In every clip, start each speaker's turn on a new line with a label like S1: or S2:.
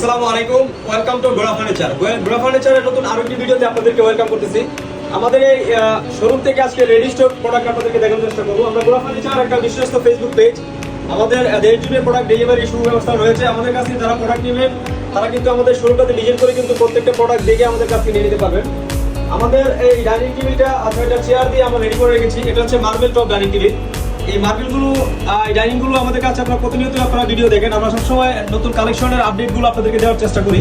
S1: আসসালামু আলাইকুম, welcome to ডোরা ফার্নিচার। ডোরা ফার্নিচারের নতুন আরো একটি ভিডিওতে আপনাদেরকে ওয়েলকাম করতেছি। আমাদের এই শোরুম থেকে আজকে রেডি স্টক প্রোডাক্ট আপনাদেরকে দেখানোর চেষ্টা করব। আমরা ডোরা ফার্নিচার একটা বিশ্বস্ত ফেসবুক পেজ, আমাদের দেশ জুড়ে প্রোডাক্ট ডেলিভারি সুব্যবস্থা রয়েছে। আমাদের কাছে যারা প্রোডাক্ট নেবেন তারা কিন্তু আমাদের শোরুমটাতে ভিজিট করে কিন্তু প্রত্যেকটা প্রোডাক্ট দেখে আমাদের কাছ থেকে নিয়ে নিতে পারবেন। আমাদের এই ডাইনিং টেবিলটা একটা চেয়ার দিয়ে আমরা রেডি করে রেখেছি। এটা হচ্ছে মার্বেল টপ ডাইনিং টেবিল। এই মার্বেলগুলো এই ডাইনিংগুলো আমাদের কাছে আপনারা প্রতিনিয়ত আপনারা ভিডিও দেখেন। আমরা সবসময় নতুন কালেকশনের আপডেটগুলো আপনাদেরকে দেওয়ার চেষ্টা করি।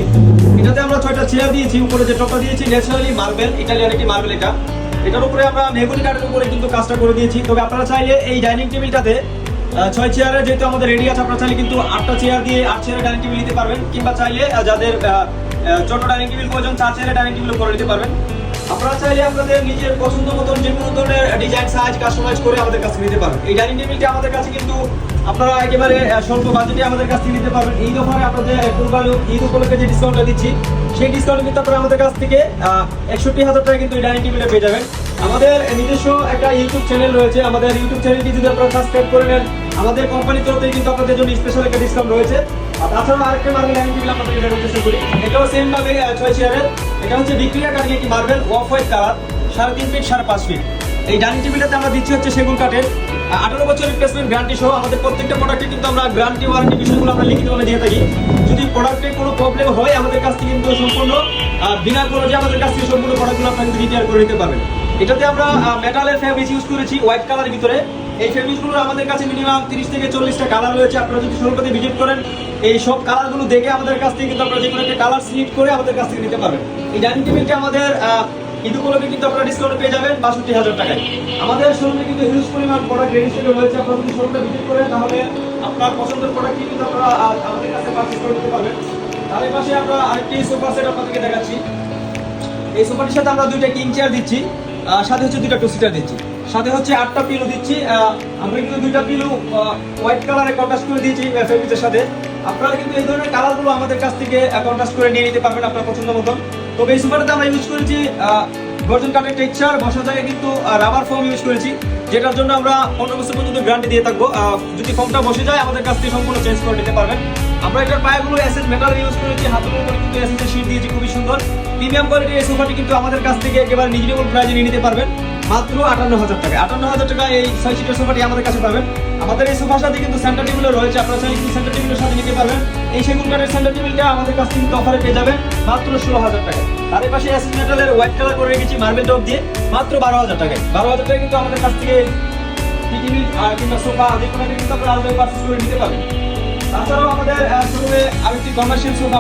S1: এটাতে আমরা 6টা চেয়ার দিয়েছি, উপরে যে টপটা দিয়েছি ন্যাচারালি মার্বেল, ইটালিয়ান একটি মার্বেল। এটার উপরে আমরা মেহগনি কাঠের উপরে কিন্তু কাজটা করে দিয়েছি। তবে আপনারা চাইলে এই ডাইনিং টেবিলটাতে 6 চেয়ারে যেহেতু আমাদের রেডি আছে, আপনারা চাইলে কিন্তু 8টা চেয়ার দিয়ে 8 চেয়ারের ডাইনিং টেবিল নিতে পারবেন, কিংবা চাইলে যাদের ছোট ডাইনিং টেবিল প্রয়োজন 4 চেয়ারের ডাইনিং টেবিল করে নিতে পারবেন। আপনারা চাইলে আপনাদের নিজের পছন্দ মতন যে কোনো ধরনের ডিজাইন সাইজ কাস্টমাইজ করে আমাদের কাছে নিতে পারবেন। এই ডাইনিং টেবিলটা আমাদের কাছে কিন্তু আপনারা একেবারে স্বল্প বাজেটে আমাদের কাছ থেকে নিতে পারবেন। এই অফারে আপনাদের কুরবানি ঈদ উপলক্ষে যে ডিসকাউন্টটা দিচ্ছি, সেই ডিসকাউন্ট কিন্তু আপনারা আমাদের কাছ থেকে 61,000 টাকা কিন্তু এই ডাইনিং টেবিলে পেয়ে যাবেন। আমাদের নিজস্ব একটা ইউটিউব চ্যানেল রয়েছে। আমাদের ইউটিউব চ্যানেলটি যদি আপনারা সাবস্ক্রাইব করে নেন, আমাদের কোম্পানির তরফ থেকে কিন্তু আপনাদের জন্য স্পেশাল একটা ডিসকাউন্ট রয়েছে। আর তাছাড়া আরেকটা মার্বেল ডাইনিং টেবিল আপনাদেরকে দেখানোর চেষ্টা করি। এটাও সেম ভাবে 6 চেয়ারের। এটা হচ্ছে ভিক্টোরিয়া কাঠের একটি marble, off white colour, 3.5 feet 5.5 feet. এই ডাইনিং টেবিলটাতে আমরা দিচ্ছি হচ্ছে সেগুন কাঠের 18 বছর রিপ্লেসমেন্ট গ্যারান্টি সহ। আমাদের প্রত্যেকটা প্রোডাক্টে কিন্তু আমরা গ্যারান্টি ওয়ারেন্টি বিষয়গুলো আমরা লিখিতভাবে দিয়ে থাকি। যদি প্রোডাক্টে কোনো প্রবলেম হয় আমাদের কাছ থেকে কিন্তু সম্পূর্ণ বিনা খরচে আমাদের কাছ থেকে সম্পূর্ণ প্রোডাক্টগুলো আপনারা কিন্তু রিপেয়ার করে নিতে পারবেন। এটাতে আমরা মেটালের ফেব্রিক্স ইউজ করেছি হোয়াইট কালারের ভিতরে। এই ফেব্রিক্সগুলো আমাদের কাছে মিনিমাম 30 থেকে 40টা কালার রয়েছে। আপনারা যদি শোরুমটাতে ভিজিট করেন, এই সব কালারগুলো দেখে আমাদের কাছ থেকে কিন্তু আপনারা যে কোনো একটা কালার সিলেক্ট করে আমাদের কাছ থেকে নিতে পারবেন। এই ডাইনিং টেবিলটা আমাদের ঈদ উপলক্ষে কিন্তু আপনারা ডিসকাউন্ট পেয়ে যাবেন 62,000 টাকায়। আমাদের শোরুমে কিন্তু হিউজ পরিমাণ প্রোডাক্ট রেজিস্টার্ড রয়েছে। আপনারা যদি শোরুমটা ভিজিট করেন তাহলে আপনার পছন্দের প্রোডাক্টটি কিন্তু আপনারা আমাদের কাছে পারচেজ করে নিতে পারবেন। তার পাশে আমরা আরেকটি সোফা সেট আপনাদেরকে দেখাচ্ছি। এই সোফাটির সাথে আমরা 2টা কিং চেয়ার দিচ্ছি, সাথে হচ্ছে 2টা টু সিটার দিচ্ছি, সাথে হচ্ছে 8টা পিলো দিচ্ছি। আমরা কিন্তু 2টা পিলো হোয়াইট কালারে কন্ট্রাস্ট করে দিয়েছি ফেব্রিক্সের সাথে। আপনারা কিন্তু এই ধরনের কালারগুলো আমাদের কাছ থেকে কন্ট্রাস্ট করে নিয়ে নিতে পারবেন আপনার পছন্দ মতন। তবে এই সোফাটাতে আমরা ইউজ করেছি গর্জন কাঠের টেক্সচার, বসার জায়গায় কিন্তু রাবার ফোম ইউজ করেছি, যেটার জন্য আমরা 15 বছর পর্যন্ত গ্যারান্টি দিয়ে থাকবো। যদি ফোমটা বসে যায় আমাদের কাছ থেকে সম্পূর্ণ চেঞ্জ করে নিতে পারবেন। আমরা এটার পায়াগুলো এসএস মেটাল ইউজ করেছি, হাতের উপরে কিন্তু এসএস এর শীট দিয়েছি, খুবই সুন্দর প্রিমিয়াম কোয়ালিটির এই সোফাটি কিন্তু আমাদের কাছ থেকে একেবারে রিজনেবল প্রাইসে নিয়ে নিতে পারবেন মাত্র 58,000 টাকা। 58,000 টাকা এই 6 সিটের সোফাটি আমাদের কাছে পাবেন। আমাদের এই সোফার সাথে কিন্তু সেন্টার টেবিলও রয়েছে, আপনারা চাইলে কিন্তু সেন্টার টেবিলের সাথে নিতে পারবেন। এই সেগুন কাঠের সেন্টার টেবিলটা আমাদের কাছ থেকে কিন্তু অফারে পেয়ে যাবেন মাত্র 16,000 টাকা। তার পাশে এসএস মেটালের হোয়াইট কালার করে রেখেছি মার্বেল টপ দিয়ে মাত্র 12,000 টাকায়। 12,000 টাকা কিন্তু আমাদের কাছ থেকে টিভি আর কিংবা সোফা যে কোনো কিন্তু আপনারা আলাদা পারচেজ করে নিতে পারবেন। তাছাড়াও আমাদের শোরুমে আরেকটি কমার্শিয়াল সোফা